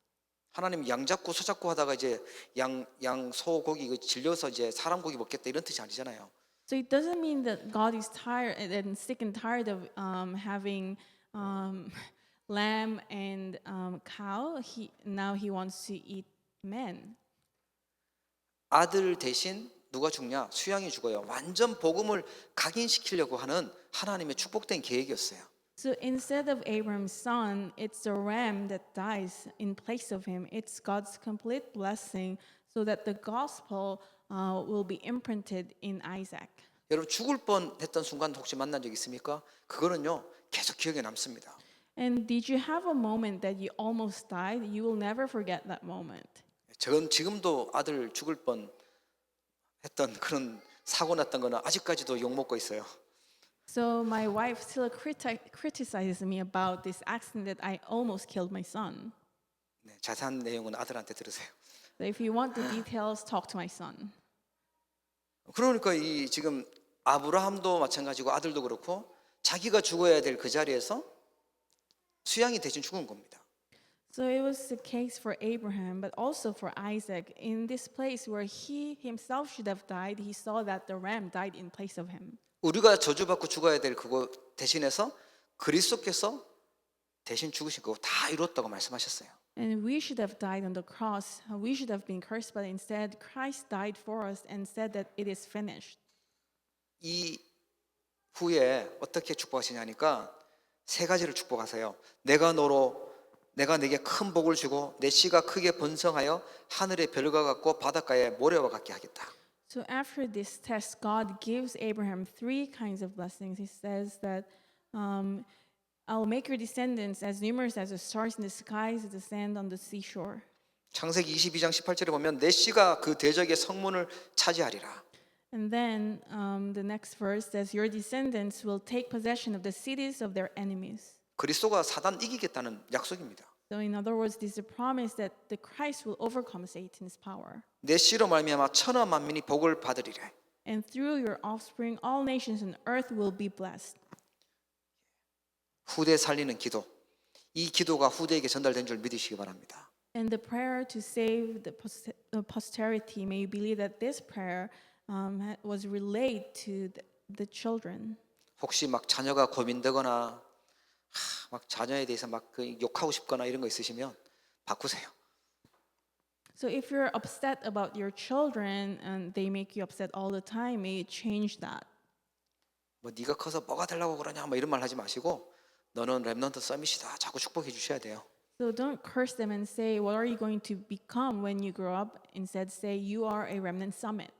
하나님 양 잡고 소 잡고 하다가 이제 양소 고기 질려서 이제 사람 고기 먹겠다 이런 뜻이 아니잖아요. So it doesn't mean that God is tired and sick and tired of having lamb and cow. Now he wants to eat men. 아들 대신 누가 죽냐? 수양이 죽어요. 완전 복음을 각인시키려고 하는 하나님의 축복된 계획이었어요. So instead of Abraham's son, it's the ram that dies in place of him. It's God's complete blessing so that the gospel will be imprinted in Isaac. 여러분 죽을 뻔했던 순간 혹시 만난 적 있습니까? 그거는요 계속 기억에 남습니다. And did you have a moment that you almost died? You will never forget that moment. 전 지금도 아들 죽을 뻔했던 그런 사고 났던 거는 아직까지도 욕 먹고 있어요. So my wife still criticizes me about this accident that I almost killed my son. 네, 자세한 내용은 아들한테 들으세요. So if you want the details, talk to my son. 그러니까 이 지금 아브라함도 마찬가지고 아들도 그렇고 자기가 죽어야 될 그 자리에서 수양이 대신 죽은 겁니다. So it was the case for Abraham, but also for Isaac. In this place where he himself should have died, he saw that the ram died in place of him. 우리가 저주받고 죽어야 될 그거 대신해서 그리스도께서 대신 죽으신 거 다 이뤘다고 말씀하셨어요. And we should have died on the cross. We should have been cursed, but instead Christ died for us and said that it is finished. 이 후에 어떻게 축복하시냐니까 세 가지를 축복하세요. 내가 내게 큰 복을 주고 내 씨가 크게 번성하여 하늘의 별과 같고 바닷가의 모래와 같게 하겠다. So after this test, God gives Abraham three kinds of blessings. He says that I'll make your descendants as numerous as the stars in the skies, as the sand on the seashore. 창세기 22장 18절에 보면 내 씨가 그 대적의 성문을 차지하리라. And then the next verse says, your descendants will take possession of the cities of their enemies. 그리스도가 사단 이기겠다는 약속입니다. So in other words, this is a promise that the Christ will overcome Satan's power. 내 씨로 말미암아 천하 만민이 복을 받으리래. And through your offspring, all nations on earth will be blessed. 후대 살리는 기도. 이 기도가 후대에게 전달된 줄 믿으시기 바랍니다. And the prayer to save the posterity, may you believe that this prayer was relayed to the children. 혹시 막 자녀가 고민되거나 막 자녀에 대해서 막 욕하고 싶거나 이런 거 있으시면 바꾸세요. So if you're upset about your children and they make you upset all the time, may you change that. 뭐 네가 커서 뭐가 되려고 그러냐 뭐 이런 말 하지 마시고 너는 렘넌트 서밋이다. 자꾸 축복해 주셔야 돼요. So don't curse them and say, what are you going to become when you grow up? Instead say, you are a remnant summit.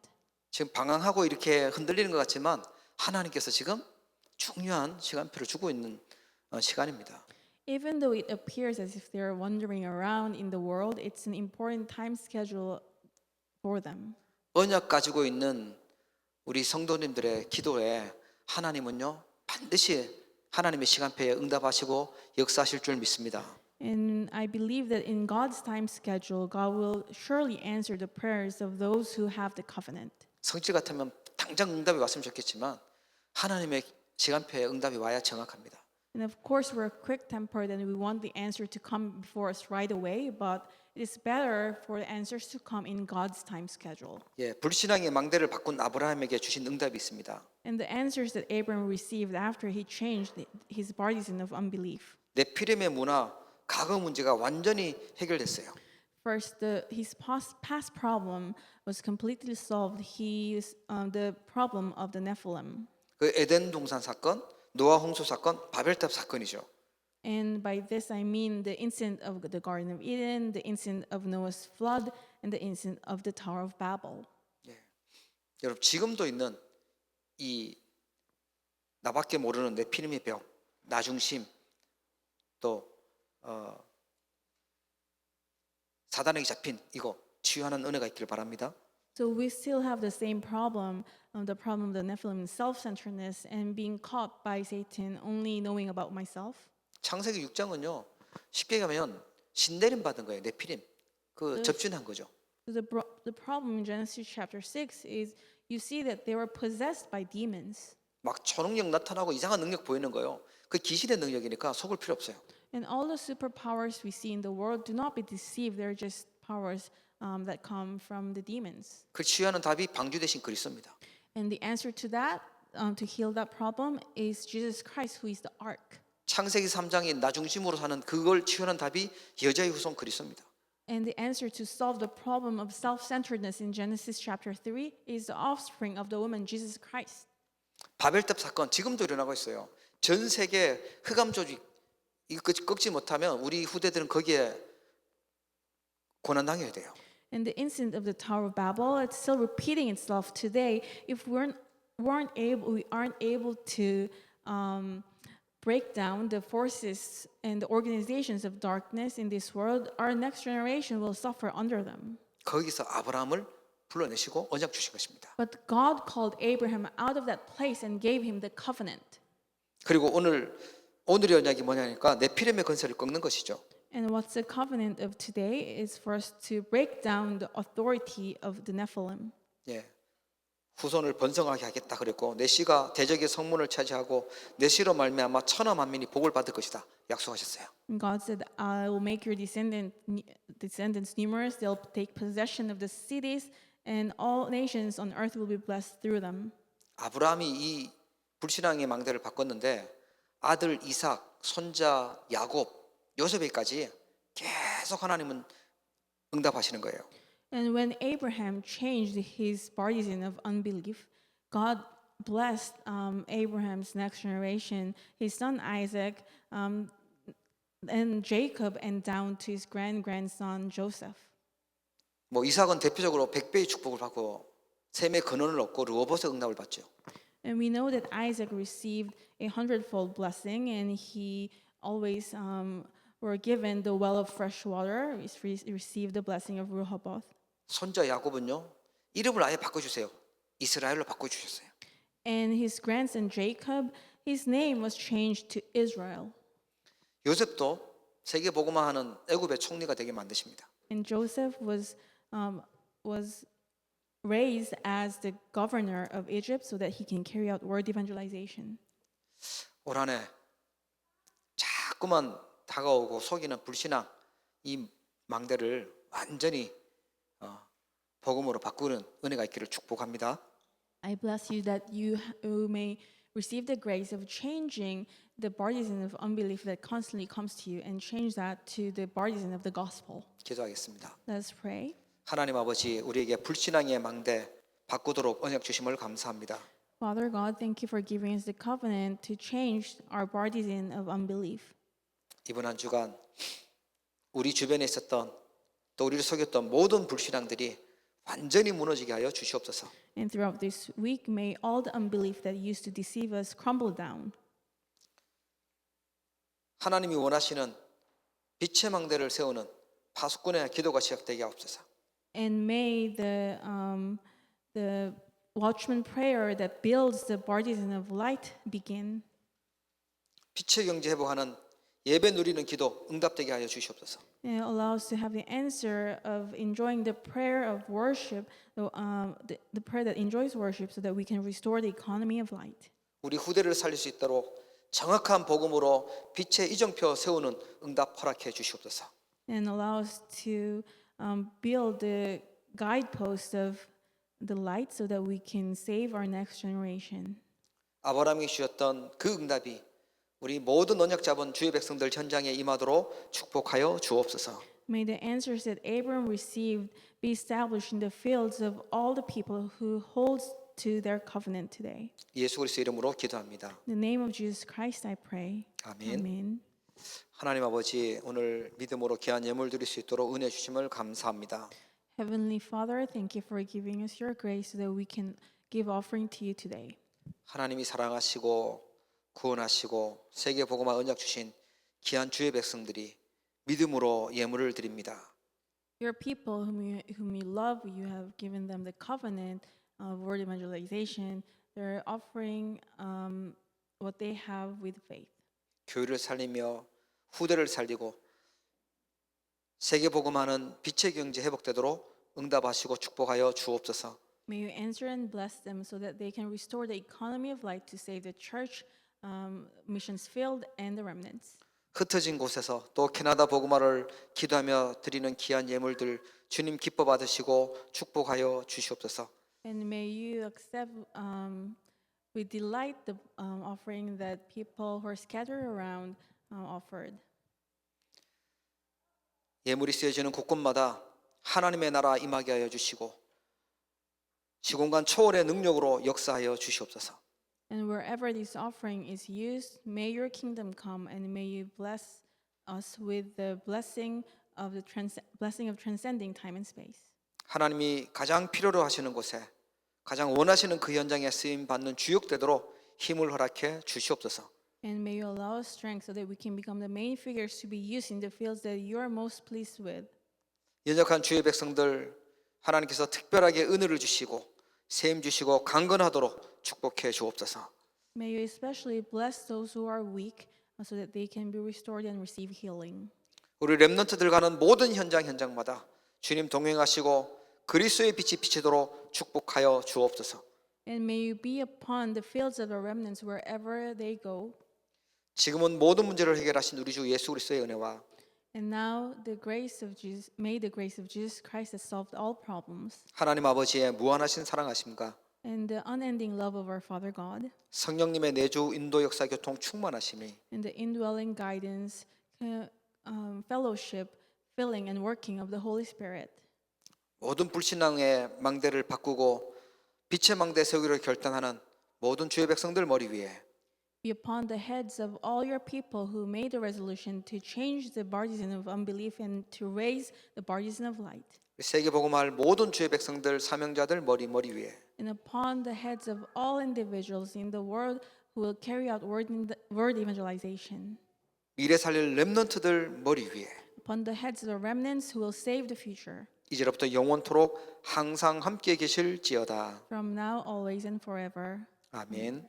지금 방황하고 이렇게 흔들리는 것 같지만 하나님께서 지금 중요한 시간표를 주고 있는 시간입니다. Even though it appears as if they're wandering around in the world, it's an important time schedule for them. 언약 가지고 있는 우리 성도님들의 기도에 하나님은요 반드시 하나님의 시간표에 응답하시고 역사하실 줄 믿습니다. And I believe that in God's time schedule, God will surely answer the prayers of those who have the covenant. 성질 같으면 당장 응답이 왔으면 좋겠지만 하나님의 시간표에 응답이 와야 정확합니다. And of course, we're quick-tempered and we want the answer to come before us right away, but it is better for the answers to come in God's time schedule. 예, 불신앙의 망대를 바꾼 아브라함에게 주신 응답이 있습니다. And the answers that Abraham received after he changed his partisan of unbelief. 네피림의 문화, 과거 문제가 완전히 해결됐어요. First, his past problem was completely solved. The problem of the Nephilim. 그 에덴 동산 사건, 노아 홍수 사건, 바벨탑 사건이죠. And by this I mean the incident of the Garden of Eden, the incident of Noah's flood, and the incident of the Tower of Babel. 예. 여러분 지금도 있는 이 나밖에 모르는 네피림의 병, 나중심, 또 사단에게 잡힌 이거 치유하는 은혜가 있길 바랍니다. So we still have the same problem, the problem of the Nephilim, self-centeredness, and being caught by Satan, only knowing about myself. 창세기 6장은요 쉽게 가면 신내림 받은 거예요. 네피림 그 접진한 거죠. So the problem in Genesis chapter 6 is you see that they were possessed by demons. 막 초능력 나타나고 이상한 능력 보이는 거예요. 그 귀신의 능력이니까 속을 필요 없어요. And all the superpowers we see in the world, do not be deceived. They're just powers that come from the demons. 그 치유하는 답이 방주 대신 그리스도입니다. And the answer to that, to heal that problem, is Jesus Christ, who is the ark. 창세기 3장인 나 중심으로 사는 그걸 치유하는 답이 여자의 후손 그리스도입니다. And the answer to solve the problem of self-centeredness in Genesis chapter 3 is the offspring of the woman, Jesus Christ. 바벨탑 사건 지금도 일어나고 있어요. 전 세계 흑암 조직 이거 꺾지 못하면 우리 후대들은 거기에 고난 당해야 돼요. And the incident of the Tower of Babel, it's still repeating itself today. If we aren't able to break down the forces and the organizations of darkness in this world, our next generation will suffer under them. 거기서 아브라함을 불러내시고 언약 주신 것입니다. But God called Abraham out of that place and gave him the covenant. 그리고 오늘의 언약이 뭐냐니까 네피림의 건설을 꺾는 것이죠. And what's the covenant of today is for us to break down the authority of the Nephilim. 예. 후손을 번성하게 하겠다 그랬고 내 씨가 대적의 성문을 차지하고 내 씨로 말미암아 천하 만민이 복을 받을 것이다 약속하셨어요. And God said, I will make your descendants numerous. They'll take possession of the cities, and all nations on earth will be blessed through them. 아브라함이 이 불신앙의 망대를 바꿨는데 아들 이삭, 손자 야곱, 요셉에까지 계속 하나님은 응답하시는 거예요. And when Abraham changed his partisan of unbelief, God blessed Abraham's next generation, his son Isaac, and Jacob, and down to his grandson Joseph. 뭐 이삭은 대표적으로 100배의 축복을 받고 셈의 근원을 얻고 르호봇의 응답을 받죠. And we know that Isaac received a hundredfold blessing, and he always were given the well of fresh water. He received the blessing of Rehoboth. 손자 야곱은요 이름을 아예 바꿔주세요. 이스라엘로 바꿔주셨어요. And his grandson Jacob, his name was changed to Israel. 요셉도 세계 복음화하는 애굽의 총리가 되게 만드십니다. And Joseph was raised as the governor of Egypt so that he can carry out word evangelization. 올 한해 자꾸만 다가오고 속이는 불신앙 이 망대를 완전히 복음으로 바꾸는 은혜가 있기를 축복합니다. I bless you that you may receive the grace of changing the partisan of unbelief that constantly comes to you and change that to the partisan of the gospel. 기도하겠습니다. Let's pray. 하나님 아버지, 우리에게 불신앙의 망대 바꾸도록 언약 주심을 감사합니다. Father God, thank you for giving us the covenant to change our partisan of unbelief. 이번 한 주간 우리 주변에 있었던 또 우리를 속였던 모든 불신앙들이 완전히 무너지게 하여 주시옵소서. And throughout this week, may all the unbelief that used to deceive us crumble down. 하나님이 원하시는 빛의 망대를 세우는 파수꾼의 기도가 시작되게 하옵소서. And may the watchman prayer that builds the partisan of light begin. 빛의 경제 회복하는 예배 누리는 기도 응답되게 하여 주시옵소서. And it allows to have the answer of enjoying the prayer of worship, the prayer that enjoys worship, so that we can restore the economy of light. 우리 후대를 살릴 수 있도록 정확한 복음으로 빛의 이정표 세우는 응답 허락해 주시옵소서. And allow us to build the guidepost of the light, so that we can save our next generation. 아브라함이 주셨던 그 응답이 우리 모든 언약 잡은 주의 백성들 현장에 임하도록 축복하여 주옵소서. May the answers that Abram received be established in the fields of all the people who hold to their covenant today. 예수 그리스도 이름으로 기도합니다. In the name of Jesus Christ, I pray. 아멘. Amen. 하나님 아버지, 오늘 믿음으로 귀한 예물 드릴 수 있도록 은혜 주심을 감사합니다. Heavenly Father, thank you for giving us your grace so that we can give offering to you today. 하나님이 사랑하시고 구원하시고 세계 복음화 언약 주신 귀한 주의 백성들이 믿음으로 예물을 드립니다. Your people whom you love, you have given them the covenant of word evangelization. They're offering what they have with faith. 교회를 살리며 후대를 살리고 세계 복음화는 빛의 경제 회복되도록 응답하시고 축복하여 주옵소서. May you answer and bless them so that they can restore the economy of light to save the church, missions field, and the remnants. 흩어진 곳에서 또 캐나다 복음화를 기도하며 드리는 귀한 예물들 주님 기뻐 받으시고 축복하여 주시옵소서. And may you accept with delight the offering that people who are scattered around offered. 예물이 쓰여지는 곳곳마다 하나님의 나라 임하게 하여 주시고 시공간 초월의 능력으로 역사하여 주시옵소서. And wherever this offering is used, may your kingdom come, and may you bless us with the blessing of transcending time and space. 하나님이 가장 필요로 하시는 곳에 가장 원하시는 그 현장에 쓰임 받는 주역되도록 힘을 허락해 주시옵소서. And may you allow us strength so that we can become the main figures to be used in the fields that you are most pleased with. 연약한 주의 백성들 하나님께서 특별하게 은혜를 주시고 세임 주시고 강건하도록 축복해 주옵소서. May you especially bless those who are weak so that they can be restored and receive healing. 우리 렘넌트들 가는 모든 현장마다 주님 동행하시고 그리스도의 빛이 비치도록 축복하여 주옵소서. And may you be upon the fields of the remnants wherever they go. 지금은 모든 문제를 해결하신 우리 주 예수 그리스도의 은혜와 And now may the grace of Jesus Christ has solved all problems. 하나님 아버지의 무한하신 사랑하심과 And the unending love of our Father God. 성령님의 내주 인도 역사 교통 충만하심이 And the indwelling guidance, fellowship, filling and working of the Holy Spirit. 모든 불신앙의 망대를 바꾸고 빛의 망대 세우기를 결단하는 모든 주의 백성들 머리 위에 Be upon the heads of all your people who made the resolution to change the partisan of unbelief and to raise the partisan of light. 세계 복음할 모든 주의 백성들 사명자들 머리 위에 And upon the heads of all individuals in the world who will carry out word evangelization. 미래 살릴 렘넌트들 머리 위에 Upon the heads of the remnants who will save the future. 이제로부터 영원토록 항상 함께 계실지어다. From now, always, and forever. 아멘.